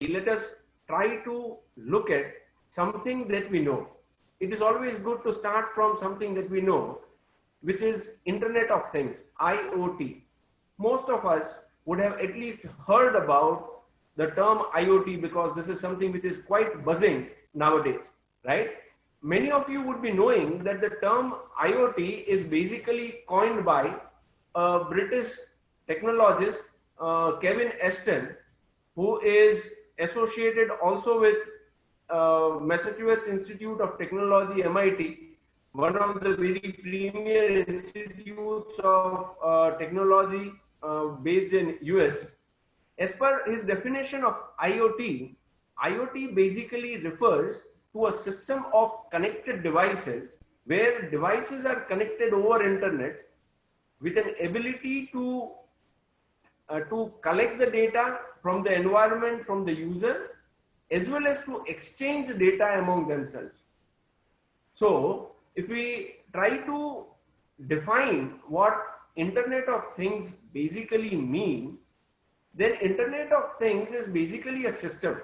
let us try to look at something that we know. It is always good to start from something that we know, which is Internet of Things, IoT. Most of us would have at least heard about the term IoT because this is something which is quite buzzing nowadays, right? Many of you would be knowing that the term IoT is basically coined by a British technologist, Kevin Ashton, who is associated also with Massachusetts Institute of Technology, MIT, one of the very premier institutes of technology based in US. As per his definition of IoT, IoT basically refers to a system of connected devices where devices are connected over internet with an ability to collect the data from the environment, from the user, as well as to exchange data among themselves. So, if we try to define what Internet of Things basically mean, then Internet of Things is basically a system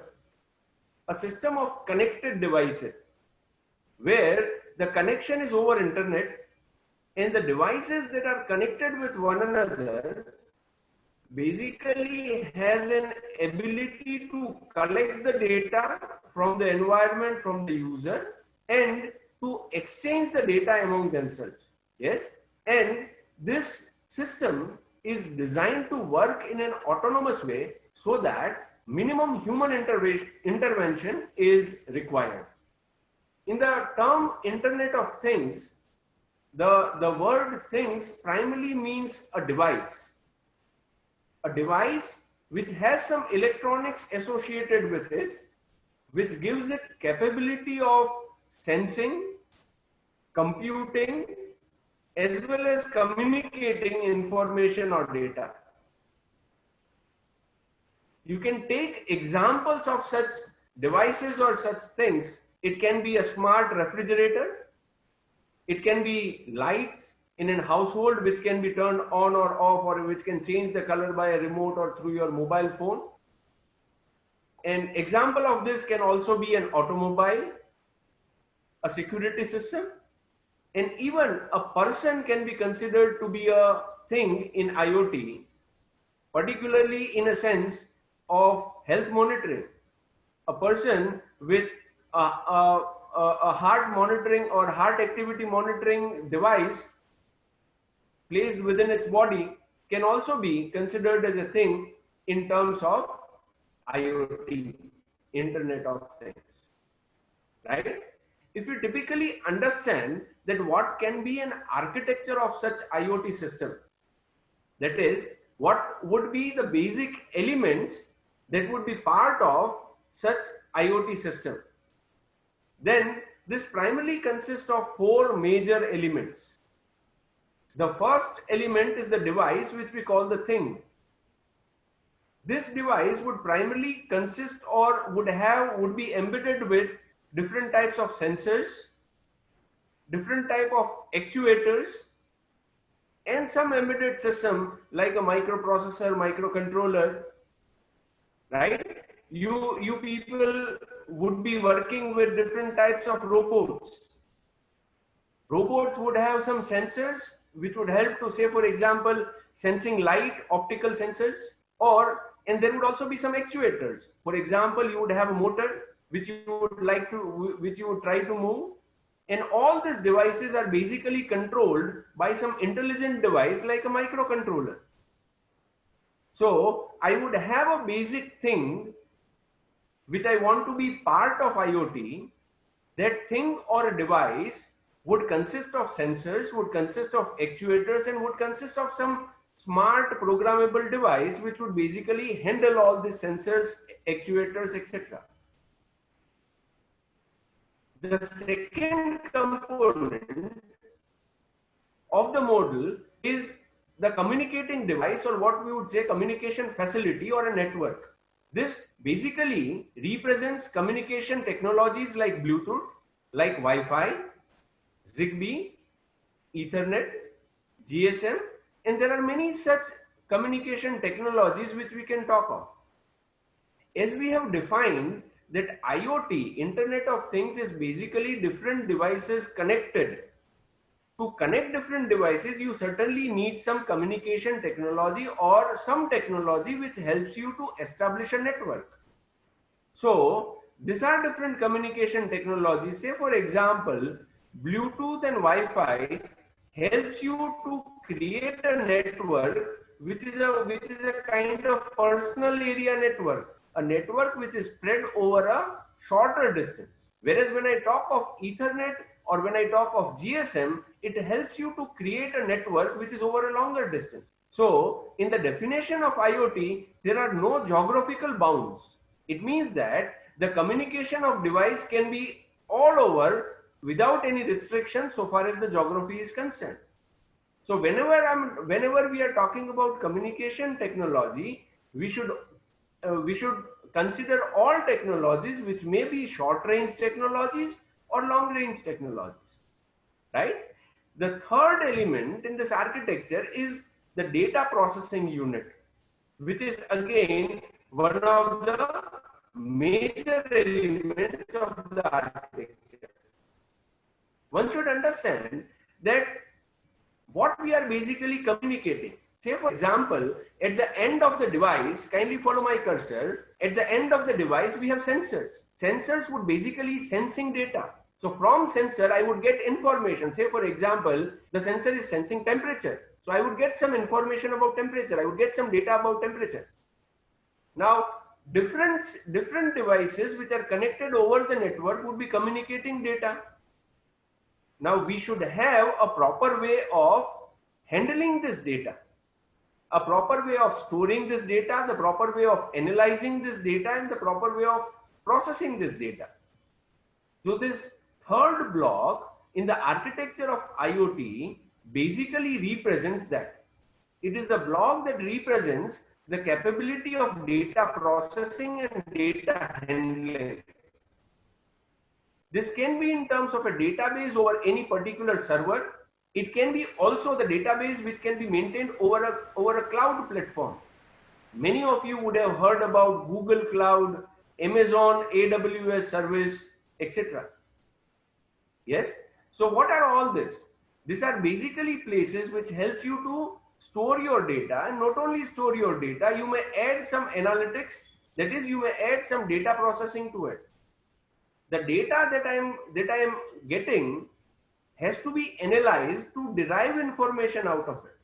of connected devices where the connection is over internet and the devices that are connected with one another basically has an ability to collect the data from the environment, from the user, and to exchange the data among themselves. Yes, and this system is designed to work in an autonomous way so that minimum human intervention is required. In the term Internet of Things, the word things primarily means a device which has some electronics associated with it, which gives it capability of sensing, computing, as well as communicating information or data. You can take examples of such devices or such things. It can be a smart refrigerator. It can be lights in a household which can be turned on or off, or which can change the color by a remote or through your mobile phone. An example of this can also be an automobile, a security system, and even a person can be considered to be a thing in IoT, particularly in a sense of health monitoring. A person with a heart monitoring or heart activity monitoring device placed within its body can also be considered as a thing in terms of IoT, Internet of Things, right? If you typically understand that what can be an architecture of such IoT system, that is, what would be the basic elements that would be part of such IoT system, then this primarily consists of four major elements. The first element is the device, which we call the thing. This device would primarily consist or would be embedded with different types of sensors, different type of actuators, and some embedded system like a microprocessor, microcontroller, right? You people would be working with different types of robots. Robots would have some sensors which would help to, say, for example, sensing light, optical sensors, and there would also be some actuators. For example, you would have a motor which you would try to move, and all these devices are basically controlled by some intelligent device like a microcontroller. So I would have a basic thing which I want to be part of IoT. That thing or a device would consist of sensors, would consist of actuators, and would consist of some smart programmable device which would basically handle all these sensors, actuators, etc. The second component of the model is the communicating device, or what we would say communication facility or a network. This basically represents communication technologies like Bluetooth, like Wi-Fi, Zigbee, Ethernet, GSM, and there are many such communication technologies which we can talk of. As we have defined that IoT, Internet of Things, is basically different devices connected. To connect different devices, you certainly need some communication technology or some technology which helps you to establish a network. So these are different communication technologies. Say for example, Bluetooth and Wi-Fi helps you to create a network which is a kind of personal area network, a network which is spread over a shorter distance. Whereas when I talk of Ethernet or when I talk of GSM, it helps you to create a network which is over a longer distance. So in the definition of IoT, there are no geographical bounds. It means that the communication of device can be all over without any restriction so far as the geography is concerned. So whenever we are talking about communication technology, we should consider all technologies which may be short range technologies or long range technologies, right? The third element in this architecture is the data processing unit, which is again one of the major elements of the architecture. One should understand that what we are basically communicating. Say for example, at the end of the device, kindly follow my cursor, at the end of the device we have sensors. Sensors would basically sensing data. So from sensor I would get information. Say for example, the sensor is sensing temperature. So I would get some information about temperature. I would get some data about temperature. Now, different devices which are connected over the network would be communicating data. Now, we should have a proper way of handling this data, a proper way of storing this data, the proper way of analyzing this data, and the proper way of processing this data. So this third block in the architecture of IoT basically represents that. It is the block that represents the capability of data processing and data handling. This can be in terms of a database over any particular server. It can be also the database which can be maintained over a cloud platform. Many of you would have heard about Google Cloud, Amazon AWS service, etc. Yes. So what are all this? These are basically places which helps you to store your data, and not only store your data, you may add some analytics. That is, you may add some data processing to it. The data that I am getting has to be analyzed to derive information out of it.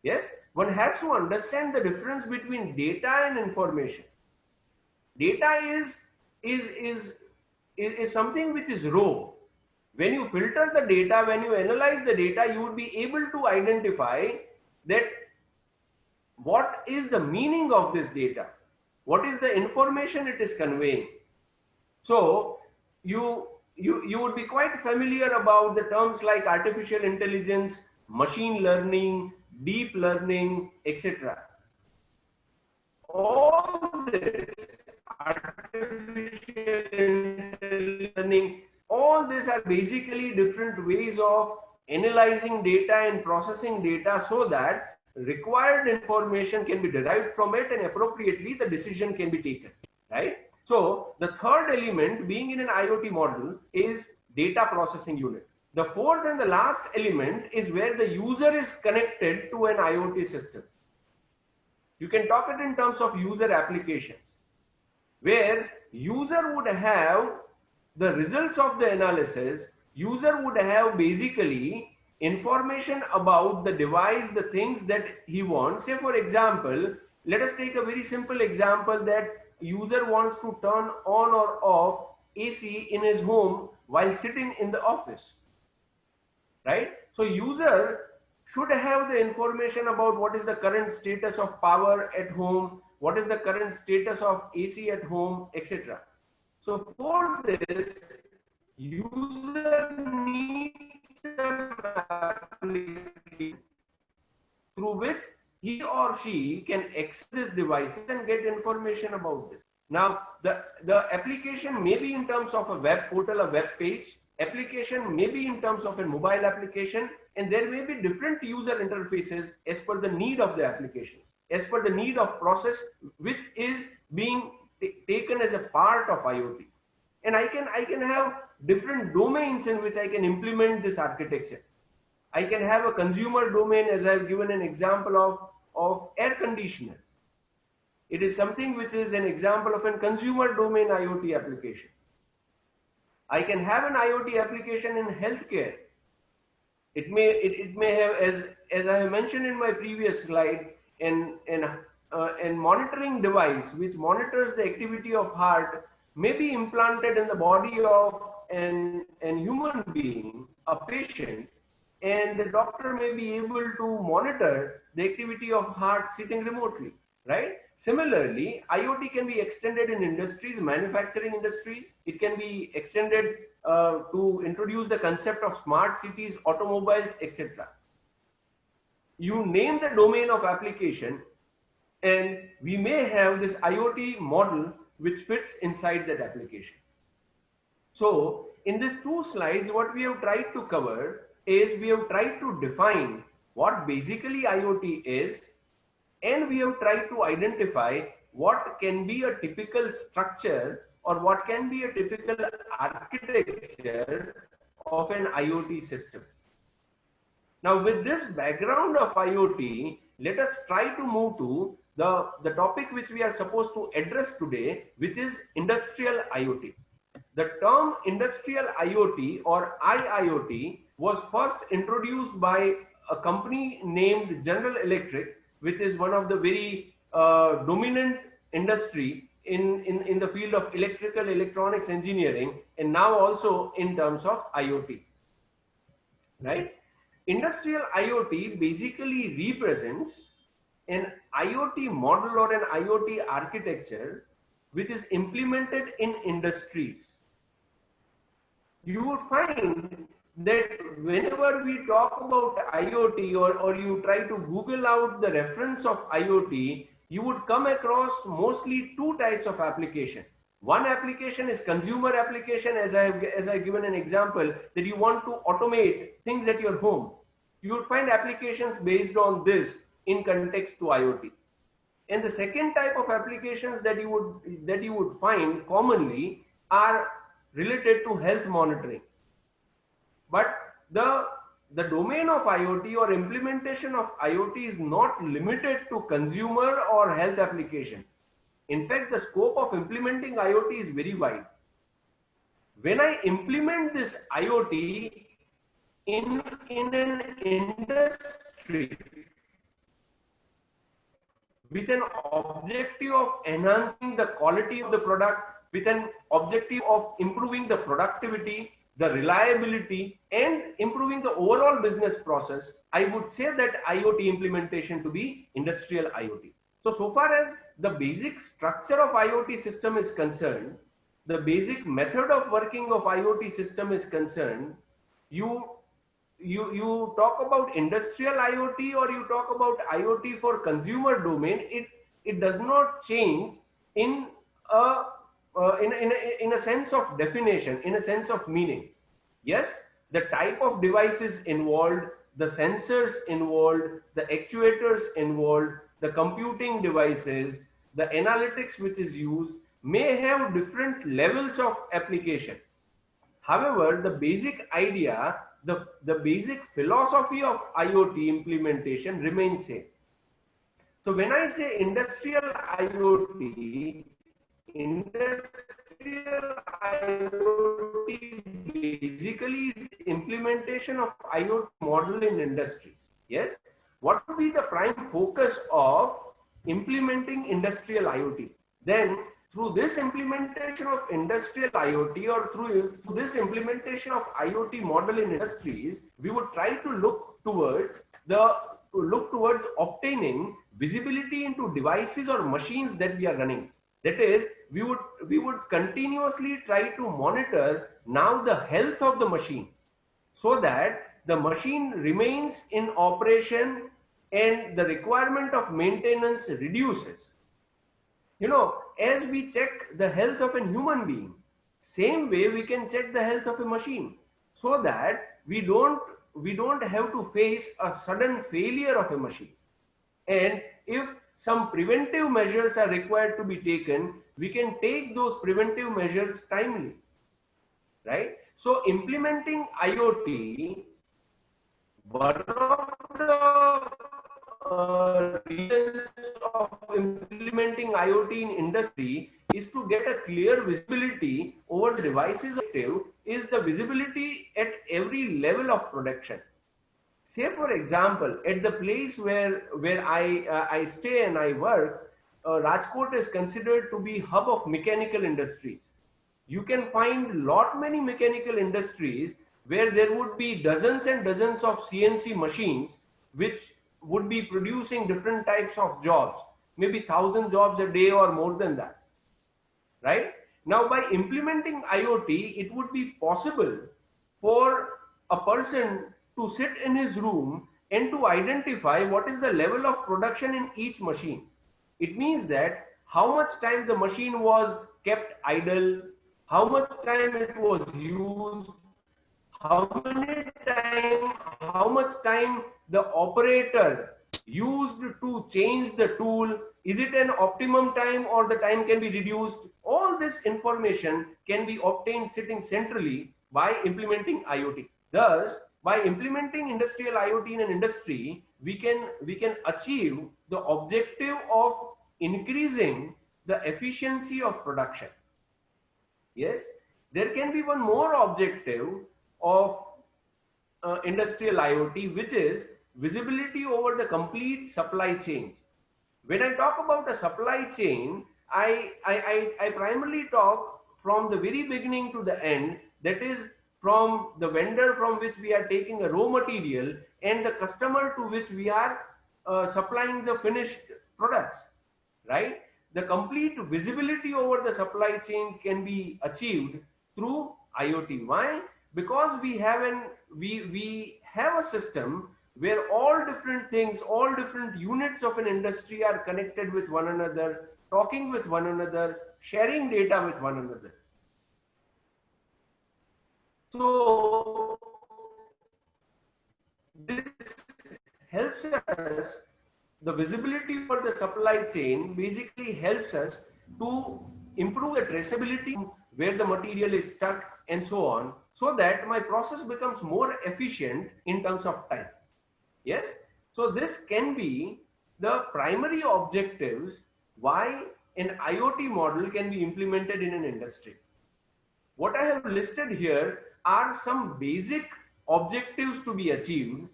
Yes, one has to understand the difference between data and information. Data is something which is raw. When you filter the data, when you analyze the data, you would be able to identify that what is the meaning of this data, what is the information it is conveying. So you would be quite familiar about the terms like artificial intelligence, machine learning, deep learning, etc. All this artificial intelligence learning, all these are basically different ways of analyzing data and processing data so that required information can be derived from it and appropriately the decision can be taken, right? So the third element being in an IoT model is data processing unit. The fourth and the last element is where the user is connected to an IoT system. You can talk it in terms of user applications, where user would have the results of the analysis. User would have basically information about the device, the things that he wants. Say for example, let us take a very simple example that user wants to turn on or off AC in his home while sitting in the office, right? So user should have the information about what is the current status of power at home, what is the current status of AC at home, etc. So for this, user needs an application through which he or she can access this devices and get information about this. Now, the application may be in terms of a web portal, a web page. Application may be in terms of a mobile application, and there may be different user interfaces as per the need of the application. as per the need of process which is being taken as a part of IoT. And I can have different domains in which I can implement this architecture. I can have a consumer domain, as I've given an example of air conditioner. It is something which is an example of a consumer domain IoT application. I can have an IoT application in healthcare. It may have, as I have mentioned in my previous slide, an monitoring device which monitors the activity of heart may be implanted in the body of an human being, a patient, and the doctor may be able to monitor the activity of heart sitting remotely, right? Similarly, IoT can be extended in industries, manufacturing industries. It can be extended to introduce the concept of smart cities, automobiles, etc. You name the domain of application, and we may have this IoT model which fits inside that application. So in these two slides, what we have tried to cover is we have tried to define what basically IoT is, and we have tried to identify what can be a typical structure or what can be a typical architecture of an IoT system. Now, with this background of IoT, let us try to move to the topic which we are supposed to address today, which is industrial IoT. The term industrial IoT or IIoT was first introduced by a company named General Electric, which is one of the very dominant industry in the field of electrical electronics engineering, and now also in terms of IoT, right? Industrial IoT basically represents an IoT model or an IoT architecture which is implemented in industries. You would find that whenever we talk about IoT or you try to Google out the reference of IoT, you would come across mostly two types of application. One application is consumer application, as I've given an example, that you want to automate things at your home. You would find applications based on this in context to IoT. And the second type of applications that you would find commonly are related to health monitoring. But the domain of IoT or implementation of IoT is not limited to consumer or health application. In fact, the scope of implementing IoT is very wide. When I implement this IoT in an industry with an objective of enhancing the quality of the product, with an objective of improving the productivity, the reliability, and improving the overall business process, I would say that IoT implementation to be industrial IoT. So far as the basic structure of IoT system is concerned, the basic method of working of IoT system is concerned, you talk about industrial IoT or you talk about IoT for consumer domain, it does not change in a sense of definition, in a sense of meaning. Yes, the type of devices involved, the sensors involved, the actuators involved, the computing devices, the analytics which is used may have different levels of application. However, the basic idea, the basic philosophy of IoT implementation remains same. So when I say industrial IoT basically is implementation of IoT model in industries. Yes, what would be the prime focus of implementing industrial IoT? Then through this implementation of industrial IoT or through this implementation of IoT model in industries, we would try to look towards obtaining visibility into devices or machines that we are running. That is, we would continuously try to monitor now the health of the machine so that the machine remains in operation and the requirement of maintenance reduces. You know, as we check the health of a human being, same way we can check the health of a machine so that we don't have to face a sudden failure of a machine. And if some preventive measures are required to be taken, we can take those preventive measures timely, right? So implementing IoT, one of the reasons of implementing IoT in industry is to get a clear visibility over the devices. Is the visibility at every level of production. Say for example, at the place where I stay and I work, Rajkot is considered to be hub of mechanical industry. You can find lot many mechanical industries where there would be dozens and dozens of CNC machines which would be producing different types of jobs, maybe 1,000 jobs a day or more than that, right? Now, by implementing IoT, it would be possible for a person to sit in his room and to identify what is the level of production in each machine. It means that how much time the machine was kept idle, how much time it was used, how much time the operator used to change the tool, is it an optimum time or the time can be reduced? All this information can be obtained sitting centrally by implementing IoT. Thus, by implementing industrial IoT in an industry, we can achieve the objective of increasing the efficiency of production. Yes, there can be one more objective of industrial IoT, which is visibility over the complete supply chain. When I talk about a supply chain, I primarily talk from the very beginning to the end, that is from the vendor from which we are taking a raw material and the customer to which we are supplying the finished products, right? The complete visibility over the supply chain can be achieved through IoT. Why? Because we have a system where all different things, all different units of an industry are connected with one another, talking with one another, sharing data with one another. So this helps us, the visibility for the supply chain basically helps us to improve the traceability where the material is stuck and so on, so that my process becomes more efficient in terms of time. Yes, so this can be the primary objectives why an IoT model can be implemented in an industry. What I have listed here are some basic objectives to be achieved.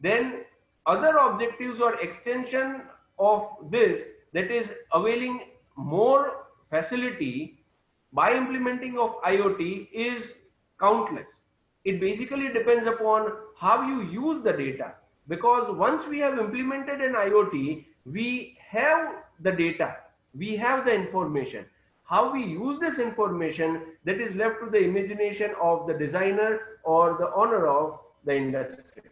Then other objectives or extension of this, that is availing more facility by implementing of IoT, is countless. It basically depends upon how you use the data, because once we have implemented an IoT, we have the data, we have the information. How we use this information, that is left to the imagination of the designer or the owner of the industry.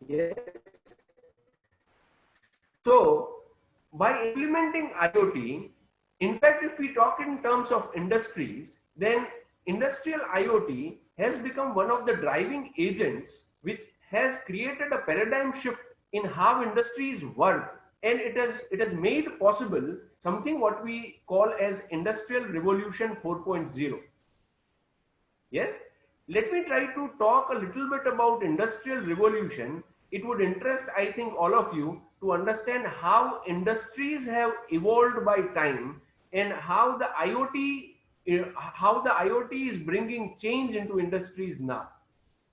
Yes. So, by implementing IoT, in fact, if we talk in terms of industries, then industrial IoT has become one of the driving agents which has created a paradigm shift in how industries work, and it has made possible something what we call as Industrial Revolution 4.0. Yes, let me try to talk a little bit about Industrial Revolution. It would interest, I think, all of you to understand how industries have evolved by time and how the IoT is bringing change into industries now.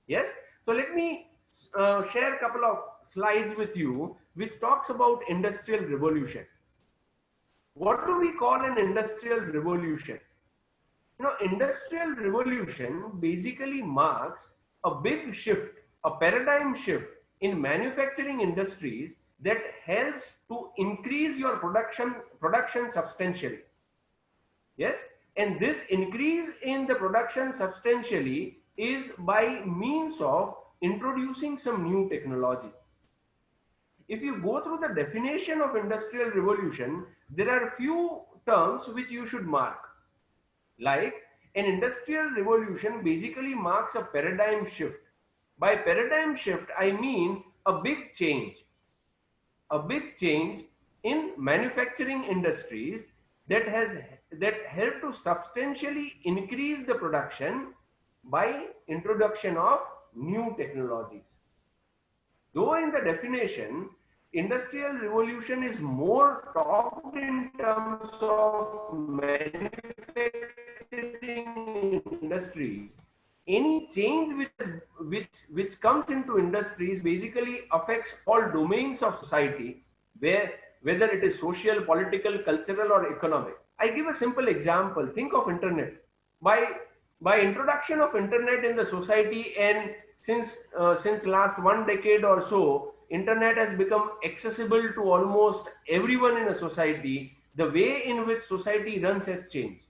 Yes, so let me share a couple of slides with you which talks about Industrial Revolution. What do we call an Industrial Revolution? Industrial Revolution basically marks a big shift, a paradigm shift in manufacturing industries that helps to increase your production substantially. Yes, and this increase in the production substantially is by means of introducing some new technology. If you go through the definition of Industrial Revolution, there are a few terms which you should mark. Like, an industrial revolution basically marks a paradigm shift. By paradigm shift, I mean a big change. a big change in manufacturing industries that helped to substantially increase the production by introduction of new technologies. Though in the definition, industrial revolution is more talked in terms of manufacturing industries. Any change which comes into industries basically affects all domains of society, whether it is social, political, cultural, or economic. I give a simple example. Think of internet. By introduction of internet in the society, and since last 1 decade or so, internet has become accessible to almost everyone in a society. The way in which society runs has changed,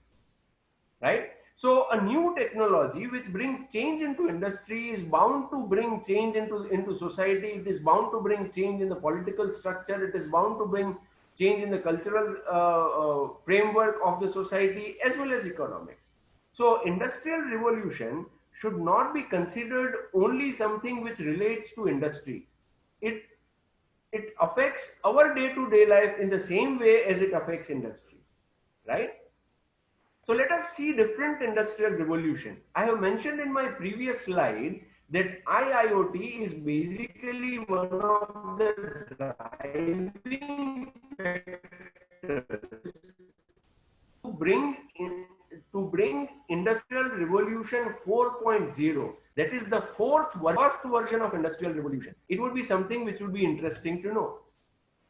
right? So a new technology which brings change into industry is bound to bring change into society. It is bound to bring change in the political structure. It is bound to bring change in the cultural framework of the society as well as economics. So industrial revolution should not be considered only something which relates to industries. It it affects our day-to-day life in the same way as it affects industry, right? So let us see different industrial revolution. I have mentioned in my previous slide that IIoT is basically one of the driving factors to bring industrial revolution 4.0. That is the first version of industrial revolution. It would be something which would be interesting to know.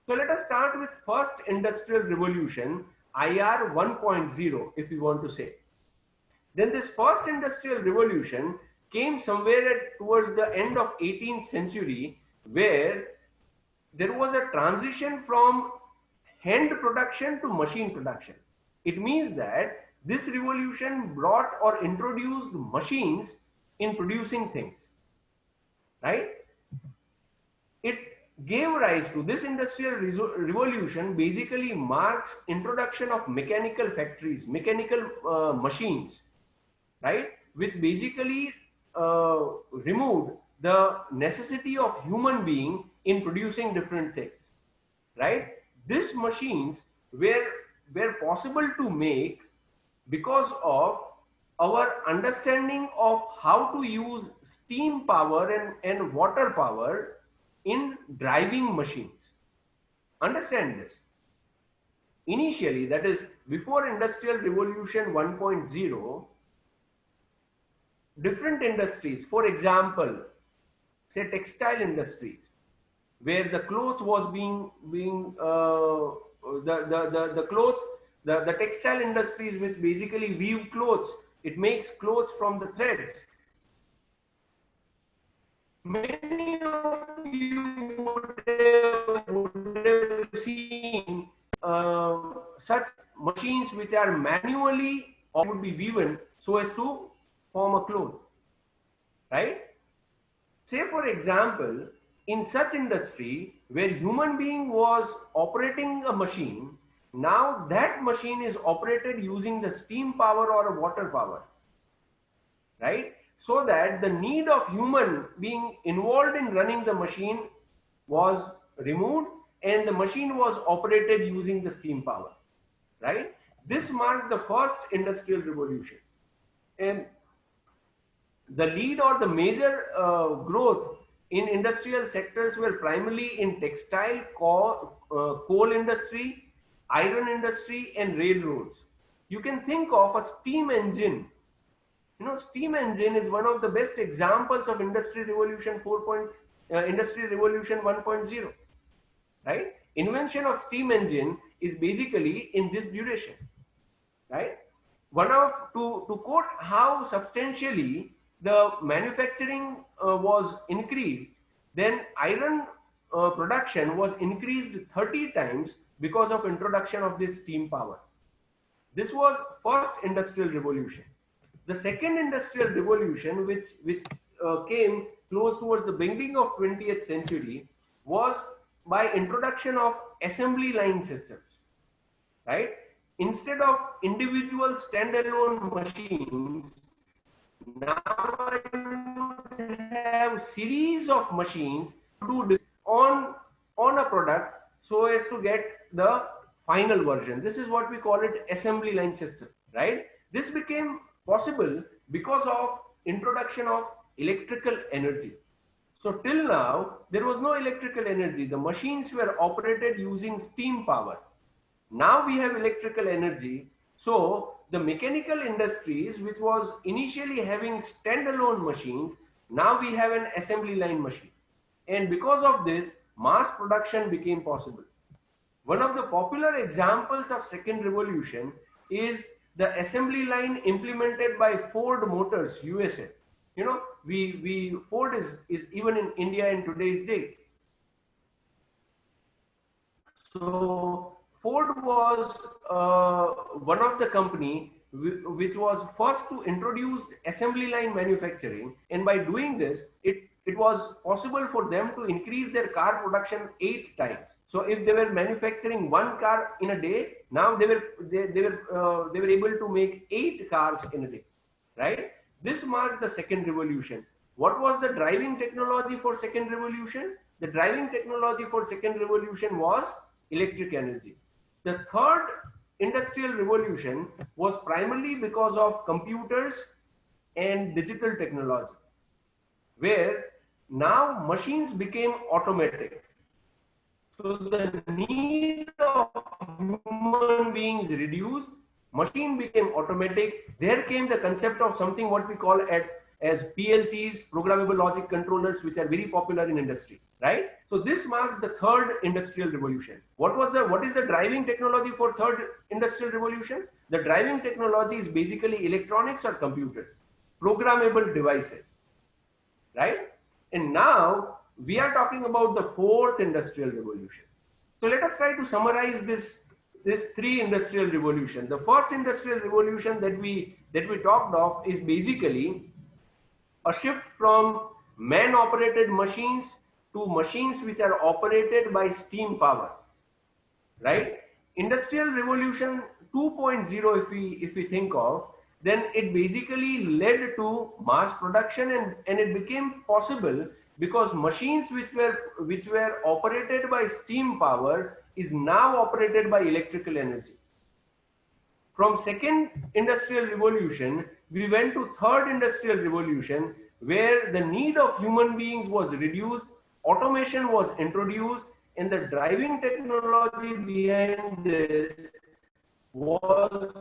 So let us start with first industrial revolution, IR 1.0, if you want to say. Then this first industrial revolution came somewhere towards the end of 18th century, where there was a transition from hand production to machine production. It means that this revolution brought or introduced machines in producing things, right? It gave rise to this industrial revolution basically marks introduction of mechanical factories, mechanical machines, right, which basically removed the necessity of human being in producing different things, right? These machines were possible to make because of our understanding of how to use steam power and water power in driving machines. Understand this. Initially, that is before Industrial Revolution 1.0, different industries, for example, say textile industries, where the cloth was the textile industries which basically weave clothes, it makes clothes from the threads. Many of you would have seen such machines which are manually or would be woven so as to form a cloth, right? Say for example, in such industry where human being was operating a machine, now that machine is operated using the steam power or water power, right? So that the need of human being involved in running the machine was removed and the machine was operated using the steam power, right? This marked the first industrial revolution. And the lead or the major growth in industrial sectors were primarily in textile, coal industry, iron industry, and railroads. You can think of a steam engine. You know, steam engine is one of the best examples of Industry Revolution 1.0, right? Invention of steam engine is basically in this duration, right? To quote how substantially the manufacturing was increased, then iron production was increased 30 times because of introduction of this steam power. This was first industrial revolution. The second industrial revolution, which came close towards the beginning of 20th century, was by introduction of assembly line systems, right? Instead of individual standalone machines, now I would have series of machines to do this on a product so as to get the final version. This is what we call it assembly line system, right? This became possible because of introduction of electrical energy. So till now, there was no electrical energy. The machines were operated using steam power. Now we have electrical energy. So the mechanical industries, which was initially having standalone machines, now we have an assembly line machine. And because of this, mass production became possible. One of the popular examples of second revolution is the assembly line implemented by Ford Motors, USA. You know, we Ford is even in India in today's date. So Ford was one of the company which was first to introduce assembly line manufacturing, and by doing this, it was possible for them to increase their car production 8 times. So if they were manufacturing one car in a day, now they were able to make 8 cars in a day, right? This marks the second revolution. What was the driving technology for second revolution? The driving technology for second revolution was electric energy. The third industrial revolution was primarily because of computers and digital technology, where now machines became automatic. So the need of human beings reduced, machine became automatic. There came the concept of something what we call as PLCs, programmable logic controllers, which are very popular in industry, right? So this marks the third industrial revolution. What is the driving technology for third industrial revolution? The driving technology is basically electronics or computers, programmable devices, right? And now we are talking about the fourth industrial revolution. So let us try to summarize this three industrial revolution. The first industrial revolution that we talked of is basically a shift from man operated machines to machines which are operated by steam power, right? Industrial revolution 2.0, if we think of, then it basically led to mass production, and it became possible because machines which were operated by steam power is now operated by electrical energy. From second industrial revolution, we went to third industrial revolution, where the need of human beings was reduced, automation was introduced, and the driving technology behind this was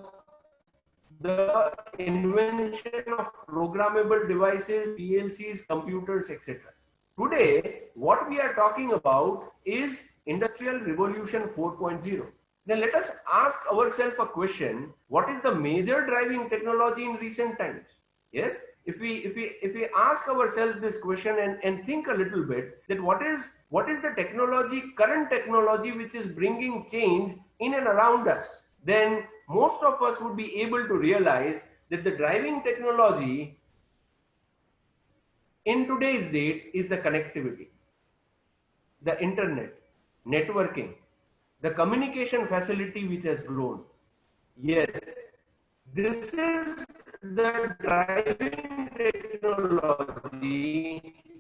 the invention of programmable devices, PLCs, computers, etc. Today, what we are talking about is Industrial Revolution 4.0. Then let us ask ourselves a question: what is the major driving technology in recent times? Yes, if we ask ourselves this question and think a little bit, that what is the technology, current technology, which is bringing change in and around us, then most of us would be able to realize that the driving technology in today's date is the connectivity, the internet, networking, the communication facility which has grown. Yes, this is the driving technology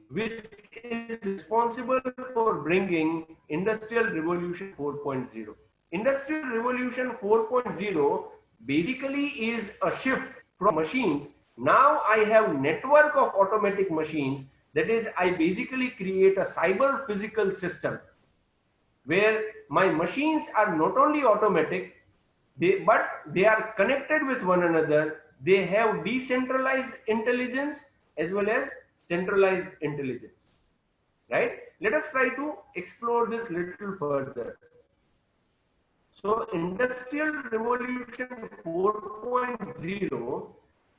which is responsible for bringing Industrial Revolution 4.0. Industrial Revolution 4.0 basically is a shift from machines. Now I have network of automatic machines. That is, I basically create a cyber physical system where my machines are not only automatic, but they are connected with one another. They have decentralized intelligence as well as centralized intelligence, right? Let us try to explore this little further. So Industrial Revolution 4.0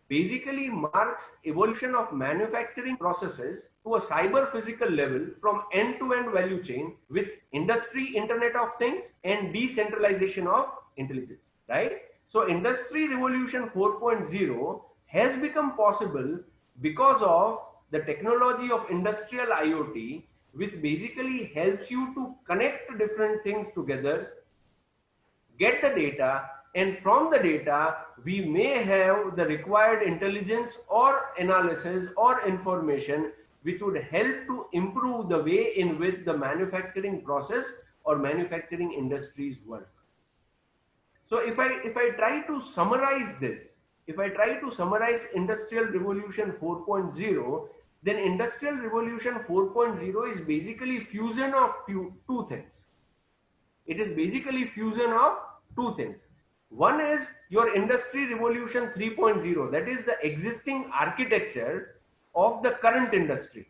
basically marks evolution of manufacturing processes to a cyber physical level from end-to-end value chain with industry Internet of Things and decentralization of intelligence, right? So Industry Revolution 4.0 has become possible because of the technology of industrial IoT, which basically helps you to connect different things together, get the data, and from the data we may have the required intelligence or analysis or information which would help to improve the way in which the manufacturing process or manufacturing industries work. So if I try to summarize this, if I try to summarize Industrial Revolution 4.0, then Industrial Revolution 4.0 is basically fusion of two things. It is basically fusion of two things. One is your Industry Revolution 3.0, that is the existing architecture of the current industry,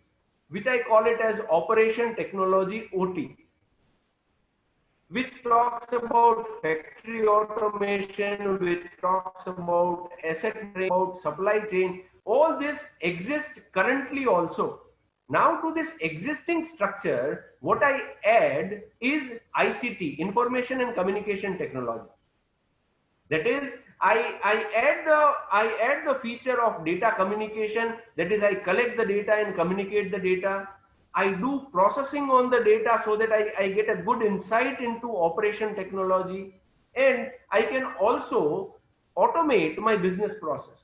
which I call it as Operation Technology OT, which talks about factory automation, which talks about asset management, about supply chain. All this exists currently also. Now to this existing structure, what I add is ICT, Information and Communication Technology. That is, I add the feature of data communication. That is, I collect the data and communicate the data. I do processing on the data so that I get a good insight into operation technology, and I can also automate my business process.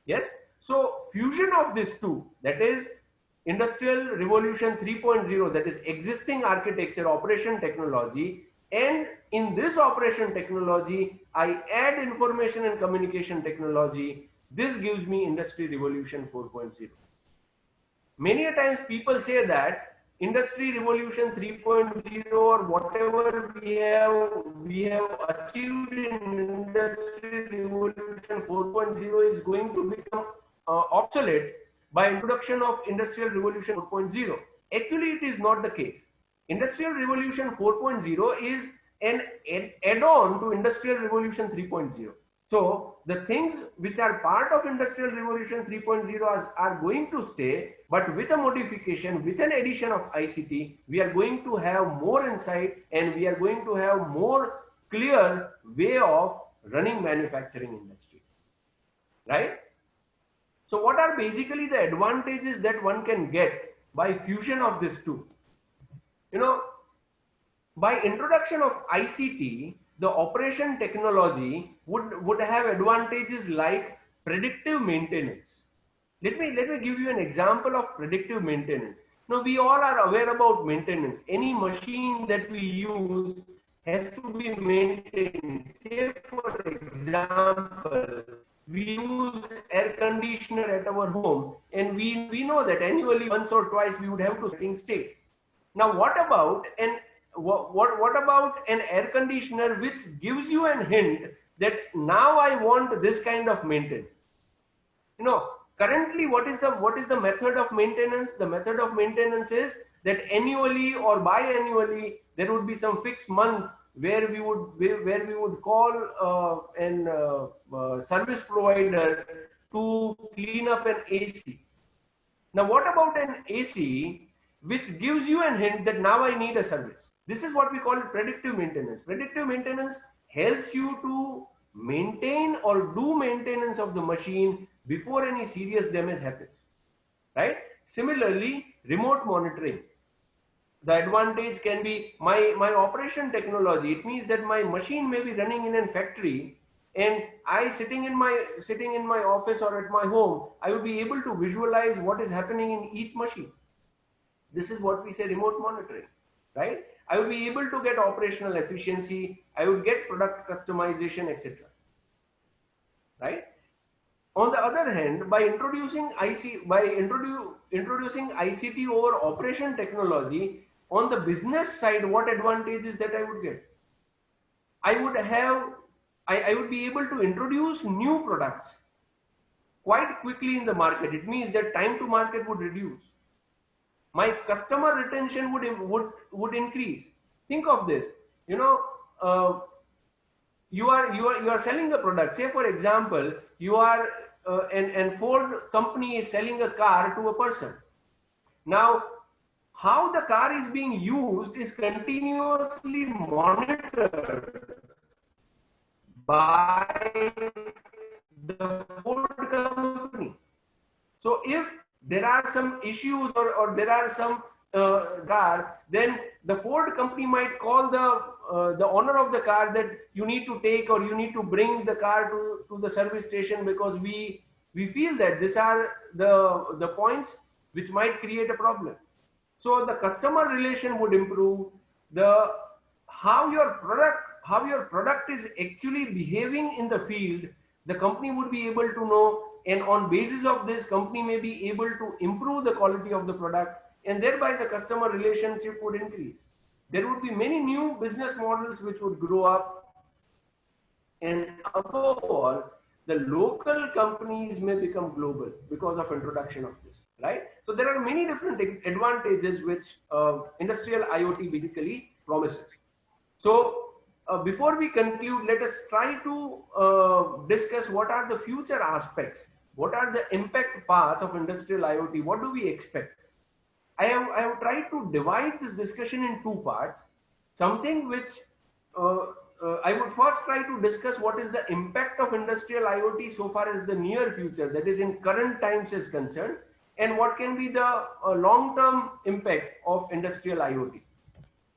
Yes. So fusion of these two, that is Industrial Revolution 3.0, that is existing architecture, operation technology, and in this operation technology, I add information and communication technology. This gives me Industry Revolution 4.0. Many a times people say that Industry Revolution 3.0 or whatever we have achieved in Industry Revolution 4.0 is going to become obsolete by introduction of Industrial Revolution 4.0. Actually, it is not the case. Industrial Revolution 4.0 is an add-on to Industrial Revolution 3.0. So the things which are part of Industrial Revolution 3.0 are going to stay, but with a modification, with an addition of ICT, we are going to have more insight and we are going to have more clear way of running manufacturing industry, right? So what are basically the advantages that one can get by fusion of these two? You know, by introduction of ICT, the operation technology would have advantages like predictive maintenance. Let me give you an example of predictive maintenance. Now we all are aware about maintenance. Any machine that we use has to be maintained. Say for example, we use air conditioner at our home, and we know that annually once or twice we would have to setting state. Now what about an air conditioner which gives you an hint that now I want this kind of maintenance? You know, currently what is the method of maintenance? The method of maintenance is that annually or biannually there would be some fixed month where we would call an service provider to clean up an AC. Now what about an AC which gives you a hint that now I need a service? This is what we call predictive maintenance. Predictive maintenance helps you to maintain or do maintenance of the machine before any serious damage happens, right? Similarly, remote monitoring. The advantage can be my operation technology. It means that my machine may be running in a factory, and I sitting in my office or at my home, I would be able to visualize what is happening in each machine. This is what we say remote monitoring, right? I would be able to get operational efficiency. I would get product customization, etc. Right? On the other hand, by introducing ICT over operation technology, on the business side, what advantages that I would get? I would be able to introduce new products quite quickly in the market. It means that time to market would reduce. My customer retention would increase. Think of this. You know, you are selling a product. Say for example, you are and Ford company is selling a car to a person. Now, how the car is being used is continuously monitored by the Ford company. So if there are some issues or there are some car, then the Ford company might call the owner of the car that you need to take or you need to bring the car to the service station because we feel that these are the points which might create a problem. So the customer relation would improve, the how your product is actually behaving in the field, the company would be able to know, and on basis of this, company may be able to improve the quality of the product, and thereby the customer relationship would increase. There would be many new business models which would grow up, and above all, the local companies may become global because of introduction of this, right? So there are many different advantages which industrial IoT basically promises. So before we conclude, let us try to discuss what are the future aspects, what are the impact path of industrial IoT, what do we expect? I have tried to divide this discussion in two parts. Something which uh, I would first try to discuss what is the impact of industrial IoT so far as the near future, that is in current times is concerned, and what can be the long-term impact of industrial IoT.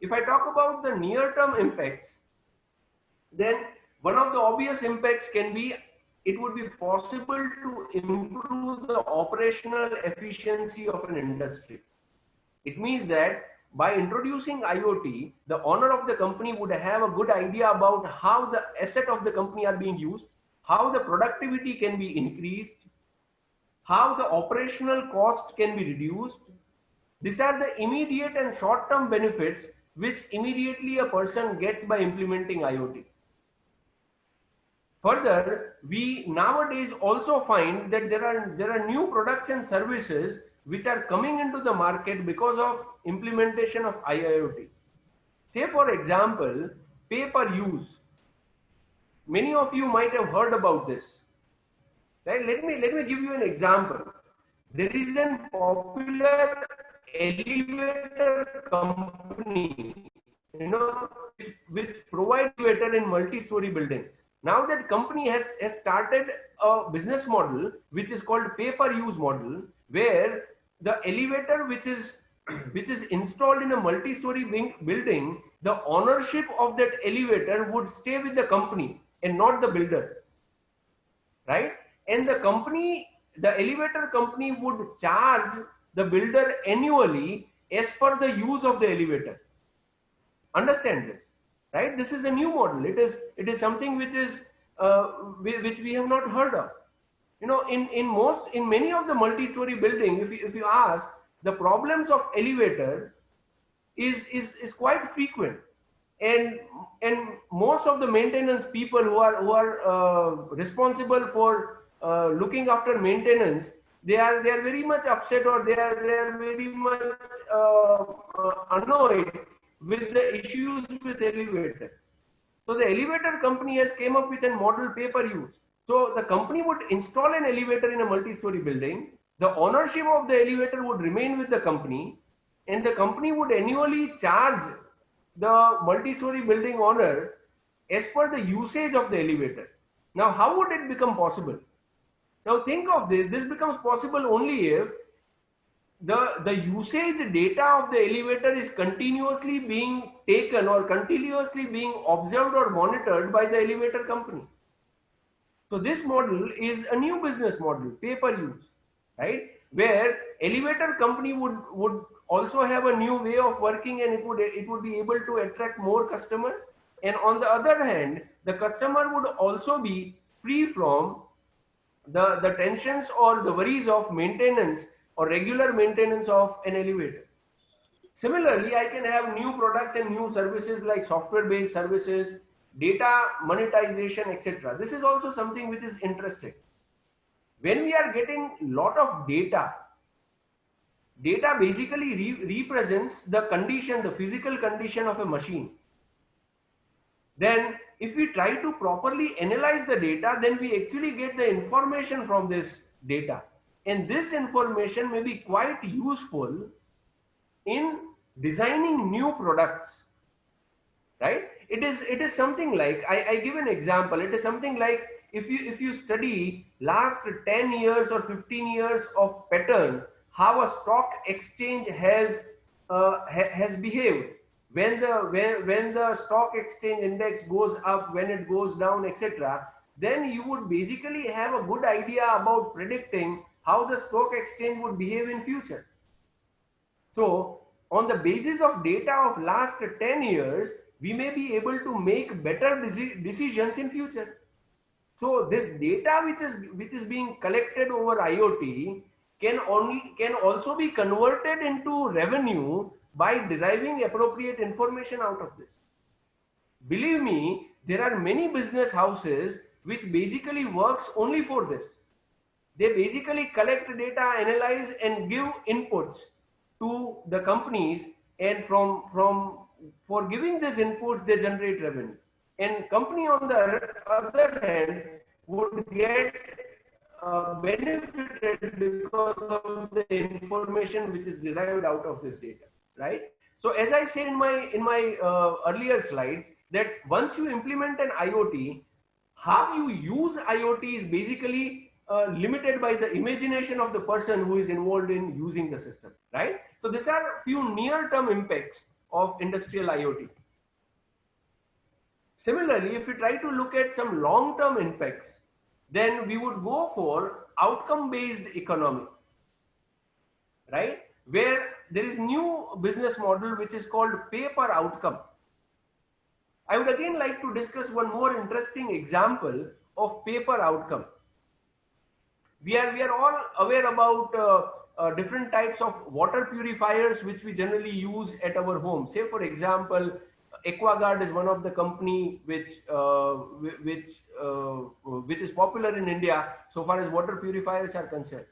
If I talk about the near-term impacts, then one of the obvious impacts can be it would be possible to improve the operational efficiency of an industry. It means that by introducing IoT, the owner of the company would have a good idea about how the asset of the company are being used, how the productivity can be increased, how the operational cost can be reduced. These are the immediate and short-term benefits which immediately a person gets by implementing IoT. Further, we nowadays also find that there are new products and services which are coming into the market because of implementation of IoT. Say for example, pay per use. Many of you might have heard about this. Right? Let me give you an example. There is a popular elevator company, which provides elevator in multi-story buildings. Now that company has started a business model which is called pay-per-use model, where the elevator which is installed in a multi-story building, the ownership of that elevator would stay with the company and not the builder, right? And the elevator company would charge the builder annually as per the use of the elevator. Understand this, right? This is a new model. It is something which is which we have not heard of. In many of the multi-story building, if you ask, the problems of elevator is quite frequent, and most of the maintenance people who are responsible for looking after maintenance, they are very much upset, or they are very much annoyed with the issues with elevator. So the elevator company has came up with a model pay per use. So the company would install an elevator in a multi-story building. The ownership of the elevator would remain with the company, and the company would annually charge the multi-story building owner as per the usage of the elevator. Now, how would it become possible? Now think of this. This becomes possible only if the usage data of the elevator is continuously being taken or continuously being observed or monitored by the elevator company. So this model is a new business model, pay per use, right? Where elevator company would also have a new way of working, and it would be able to attract more customers. And on the other hand, the customer would also be free from the tensions or the worries of maintenance or regular maintenance of an elevator. Similarly, I can have new products and new services like software-based services, data monetization, etc. This is also something which is interesting. When we are getting lot of data basically represents the condition, the physical condition of a machine. Then if we try to properly analyze the data, then we actually get the information from this data. And this information may be quite useful in designing new products, right? It is something like, I give an example. It is something like, if you study last 10 years or 15 years of pattern, how a stock exchange has behaved, when the stock exchange index goes up, when it goes down, etc., then you would basically have a good idea about predicting how the stock exchange would behave in future. So On the basis of data of last 10 years, we may be able to make better decisions in future. So this data which is being collected over IoT can also be converted into revenue by deriving appropriate information out of this. Believe me, there are many business houses which basically works only for this. They basically collect data, analyze, and give inputs to the companies, and from for giving this input, they generate revenue. And company on the other hand would get benefited because of the information which is derived out of this data, right? So as I said in my earlier slides, that once you implement an IoT, how you use IoT is basically limited by the imagination of the person who is involved in using the system, right? So these are few near-term impacts of industrial IoT. Similarly, if we try to look at some long-term impacts, then we would go for outcome-based economy, right? Where there is new business model which is called pay per outcome. I would again like to discuss one more interesting example of pay per outcome. We are all aware about different types of water purifiers which we generally use at our home. Say for example, Aquaguard is one of the company which is popular in India so far as water purifiers are concerned.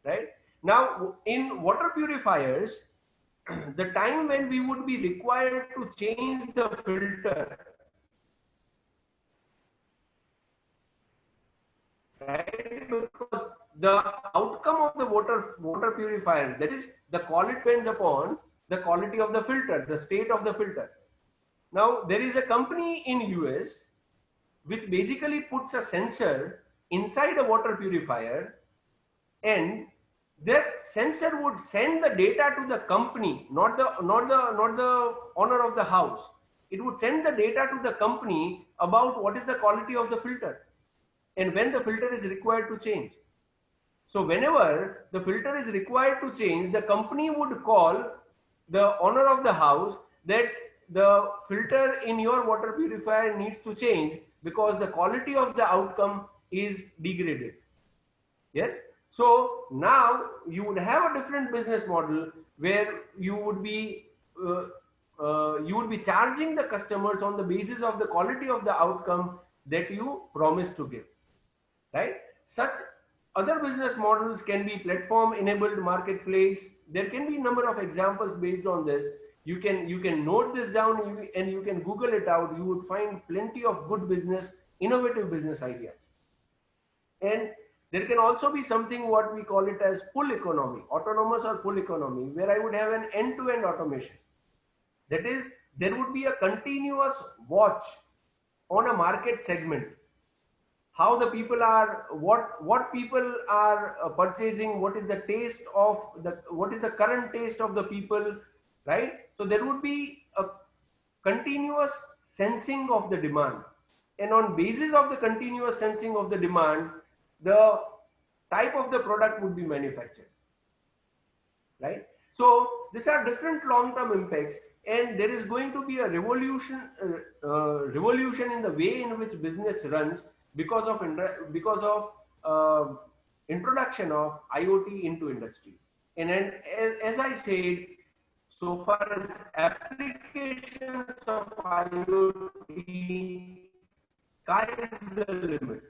Right now, in water purifiers, the time when we would be required to change the filter, right? Because the outcome of the water purifier, that is, the quality depends upon the quality of the filter, the state of the filter. Now, there is a company in US which basically puts a sensor inside a water purifier, and that sensor would send the data to the company, not the owner of the house. It would send the data to the company about what is the quality of the filter and when the filter is required to change. So whenever the filter is required to change, the company would call the owner of the house that the filter in your water purifier needs to change because the quality of the outcome is degraded. Yes. So now you would have a different business model where you would be charging the customers on the basis of the quality of the outcome that you promised to give, right? Such other business models can be platform enabled marketplace. There can be a number of examples based on this. You can note this down and you can Google it out. You would find plenty of good business, innovative business ideas. And there can also be something what we call it as full economy, autonomous or full economy, where I would have an end-to-end automation. That is, there would be a continuous watch on a market segment, how the people are, what people are purchasing, what is the taste of what is the current taste of the people, right? So there would be a continuous sensing of the demand, and on basis of the continuous sensing of the demand, the type of the product would be manufactured, right? So these are different long-term impacts, and there is going to be a revolution in the way in which business runs because of introduction of IoT into industries. And as I said, so far as applications of IoT, sky is the limit.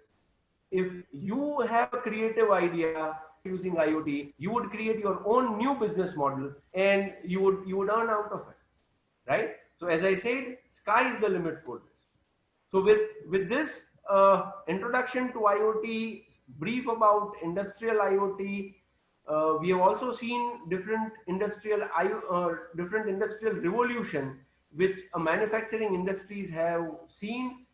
If you have a creative idea using IoT, you would create your own new business model and you would earn out of it, right? So as I said, sky is the limit for this. So with this introduction to IoT, brief about industrial IoT, we have also seen different industrial revolution which manufacturing industries have seen.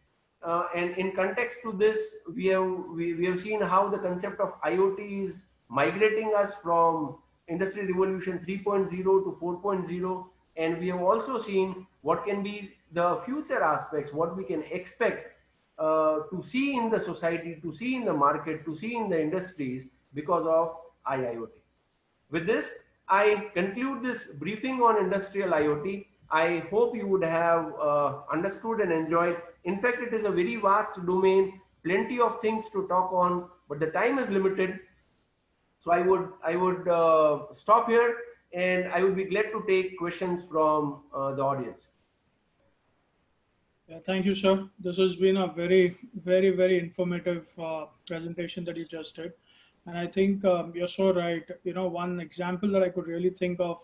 And in context to this, we have seen how the concept of IoT is migrating us from Industry Revolution 3.0 to 4.0, and we have also seen what can be the future aspects, what we can expect to see in the society, to see in the market, to see in the industries because of IIoT. With this, I conclude this briefing on industrial IoT. I hope you would have understood and enjoyed. In fact, it is a very vast domain, plenty of things to talk on, but the time is limited. So I would stop here, and I would be glad to take questions from the audience. Yeah, thank you, sir. This has been a very informative presentation that you just did. And I think you're so right. One example that I could really think of,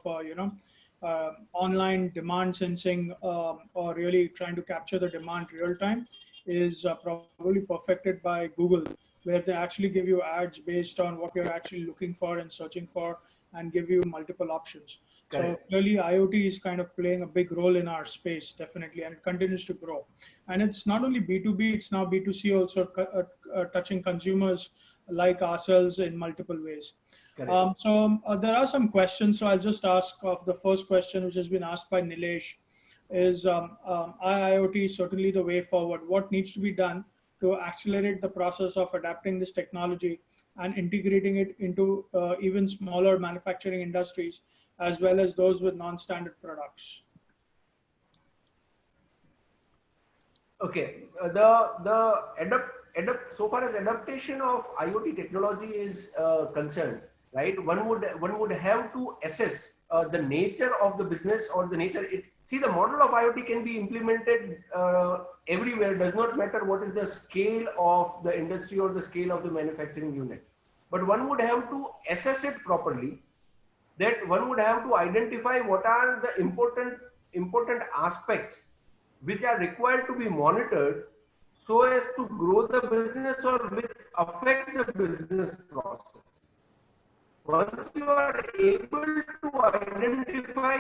online demand sensing, or really trying to capture the demand real time is probably perfected by Google, where they actually give you ads based on what you're actually looking for and searching for and give you multiple options. So Correct. clearly, IoT is kind of playing a big role in our space, definitely, and it continues to grow. And it's not only B2B, it's now B2C also, touching consumers like ourselves in multiple ways. Correct. There are some questions. So I'll just ask of the first question, which has been asked by Nilesh, is IIoT is certainly the way forward. What needs to be done to accelerate the process of adapting this technology and integrating it into even smaller manufacturing industries, as well as those with non-standard products? Okay, so far as adaptation of IoT technology is concerned, right? One would have to assess the nature of the business or the nature. See, the model of IoT can be implemented everywhere. Does not matter what is the scale of the industry or the scale of the manufacturing unit, but one would have to assess it properly. That one would have to identify what are the important aspects which are required to be monitored so as to grow the business or which affects the business process. Once you are able to identify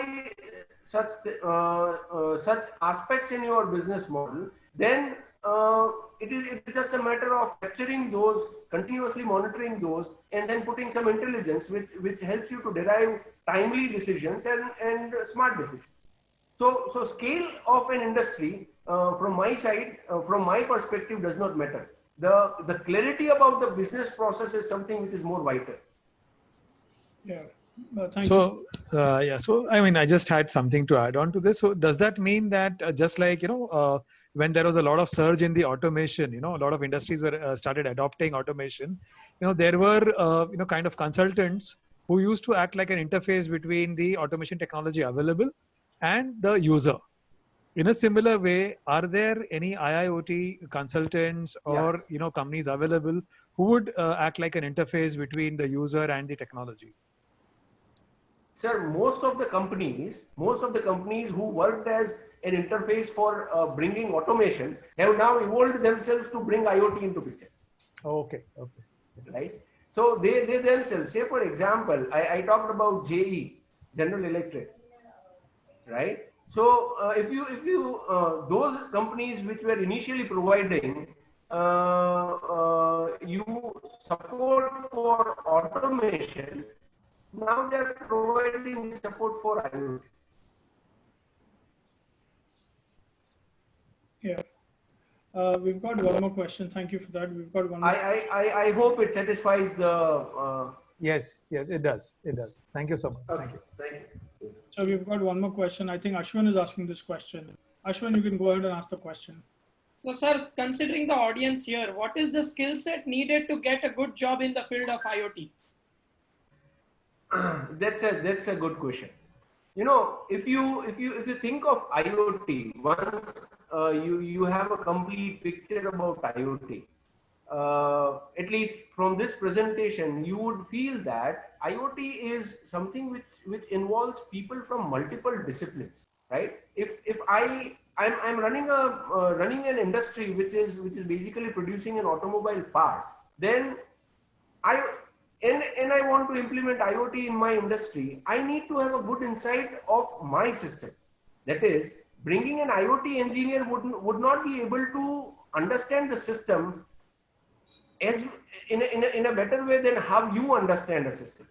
such such aspects in your business model, then it is just a matter of capturing those, continuously monitoring those, and then putting some intelligence which helps you to derive timely decisions and smart decisions. So scale of an industry, from my side, from my perspective, does not matter. The clarity about the business process is something which is more vital. Yeah. Thank you. Yeah, so I mean, I just had something to add on to this. So does that mean that just like, when there was a lot of surge in the automation, a lot of industries were started adopting automation, there were, kind of consultants who used to act like an interface between the automation technology available and the user. In a similar way, are there any IIoT consultants or, companies available who would act like an interface between the user and the technology? Sir, most of the companies who worked as an interface for bringing automation have now evolved themselves to bring IoT into picture. Okay. Right? So they themselves, say for example, I talked about JE, General Electric, right? So if you those companies which were initially providing you support for automation, now they are providing support for IoT. Yeah. We've got one more question. Thank you for that. We've got one more. I hope it satisfies the. Yes, it does. It does. Thank you so much. Okay. Thank you. Thank you. So we've got one more question. I think Ashwin is asking this question. Ashwin, you can go ahead and ask the question. So, sir, considering the audience here, what is the skill set needed to get a good job in the field of IoT? That's a good question. If you think of IoT, once you have a complete picture about IoT, at least from this presentation, you would feel that IoT is something which involves people from multiple disciplines, right? If I'm running an industry which is basically producing an automobile part, then I want to implement IoT in my industry, I need to have a good insight of my system. That is, bringing an IoT engineer would not be able to understand the system as in a better way than how you understand a system,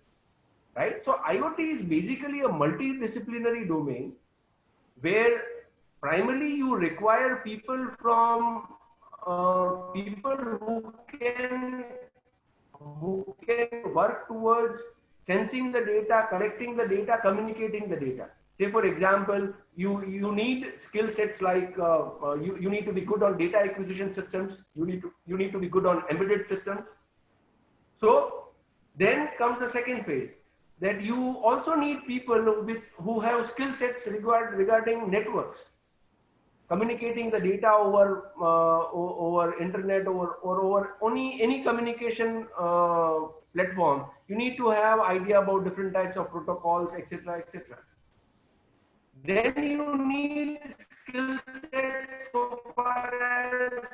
right? So IoT is basically a multidisciplinary domain where primarily you require people who can work towards sensing the data, collecting the data, communicating the data. Say, for example, you need skill sets like you need to be good on data acquisition systems. You need to be good on embedded systems. So then comes the second phase, that you also need people who have skill sets regarding networks, communicating the data over internet or over any communication platform. You need to have idea about different types of protocols, etc., etc. Then you need skill sets so far as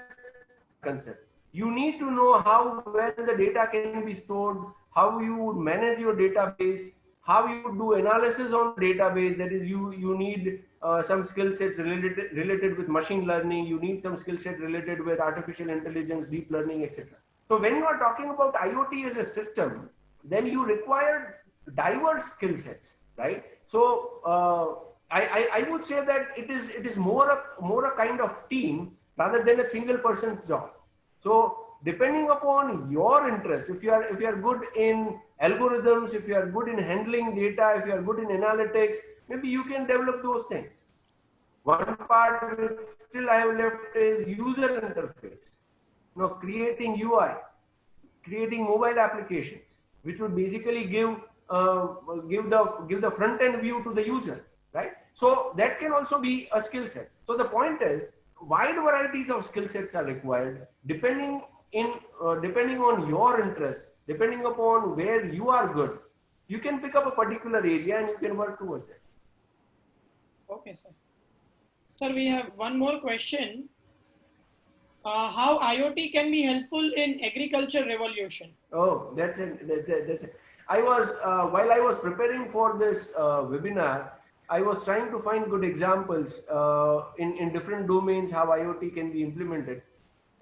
concept. You need to know how well the data can be stored, how you would manage your database, how you would do analysis on the database. That is, you need some skill sets related with machine learning. You need some skill set related with artificial intelligence, deep learning, etc. So when you are talking about IoT as a system, then you require diverse skill sets, right? So I would say that it is more a kind of team rather than a single person's job. So depending upon your interest, if you are good in algorithms, if you are good in handling data, if you are good in analytics, maybe you can develop those things. One part which still I have left is user interface. You know, creating UI, creating mobile applications, which would basically give the front end view to the user, right? So that can also be a skill set. So the point is, wide varieties of skill sets are required depending on your interest, depending upon where you are good. You can pick up a particular area and you can work towards it. Okay, sir. Sir, we have one more question. How IoT can be helpful in agriculture revolution? Oh, that's it. That's it. I was while I was preparing for this webinar, I was trying to find good examples in different domains how IoT can be implemented.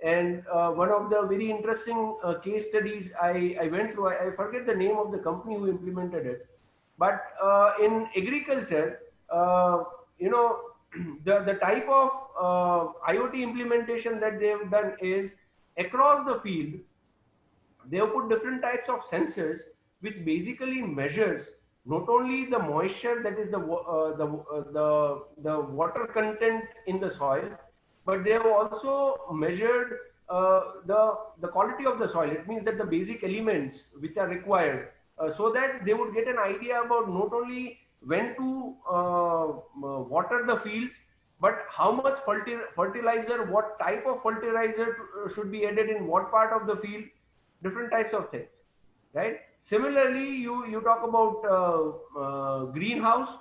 And one of the very interesting case studies I went through, I forget the name of the company who implemented it, but in agriculture, you know, the type of IoT implementation that they have done is across the field, they have put different types of sensors which basically measures not only the moisture, that is the water content in the soil, but they have also measured the quality of the soil. It means that the basic elements which are required, so that they would get an idea about not only when to water the fields, but how much fertilizer, what type of fertilizer should be added in what part of the field, different types of things, right? Similarly, you talk about greenhouse,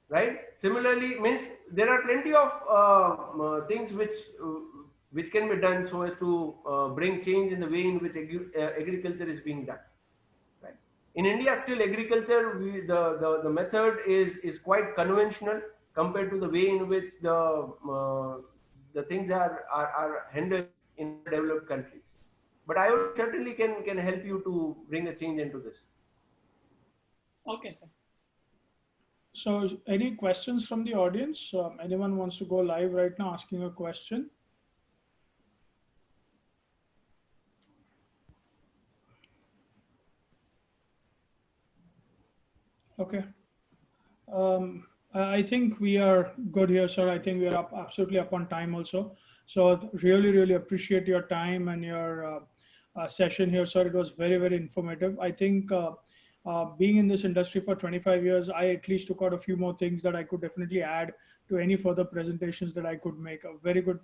right? Similarly, means there are plenty of things which can be done so as to bring change in the way in which agriculture is being done. Right? In India, still agriculture, the method is quite conventional compared to the way in which the things are handled in developed countries. But I would certainly can help you to bring a change into this. Okay, sir. So any questions from the audience? Anyone wants to go live right now asking a question? Okay. I think we are good here, sir. I think we are absolutely up on time also. So really, really appreciate your time and your session here, sir. It was very, very informative. I think being in this industry for 25 years, I at least took out a few more things that I could definitely add to any further presentations that I could make. A very good,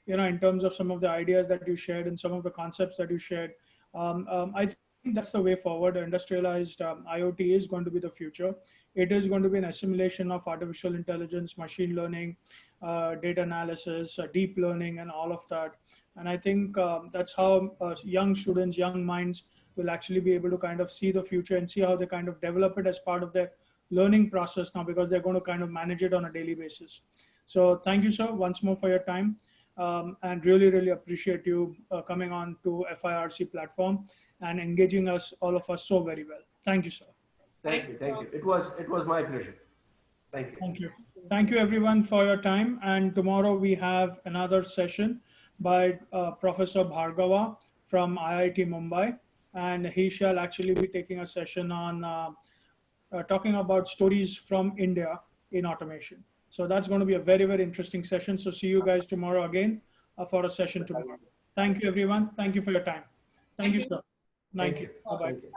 you know, in terms of some of the ideas that you shared and some of the concepts that you shared. I think that's the way forward. Industrialized IoT is going to be the future. It is going to be an assimilation of artificial intelligence, machine learning, data analysis, deep learning, and all of that. And I think that's how young students, young minds will actually be able to kind of see the future and see how they kind of develop it as part of their learning process now, because they're going to kind of manage it on a daily basis. So thank you, sir, once more for your time. And really, really appreciate you coming on to FIRC platform and engaging us, all of us, so very well. Thank you, sir. Thank you. Thank you. It was my pleasure. Thank you. Thank you. Thank you, everyone, for your time. And tomorrow we have another session by Professor Bhargava from IIT Mumbai. and he shall actually be taking a session on talking about stories from India in automation. So that's going to be a very, very interesting session. So see you guys tomorrow again for a session tomorrow. Thank you, everyone. Thank you for your time. Thank you, sir. Thank you. Bye-bye. Thank you.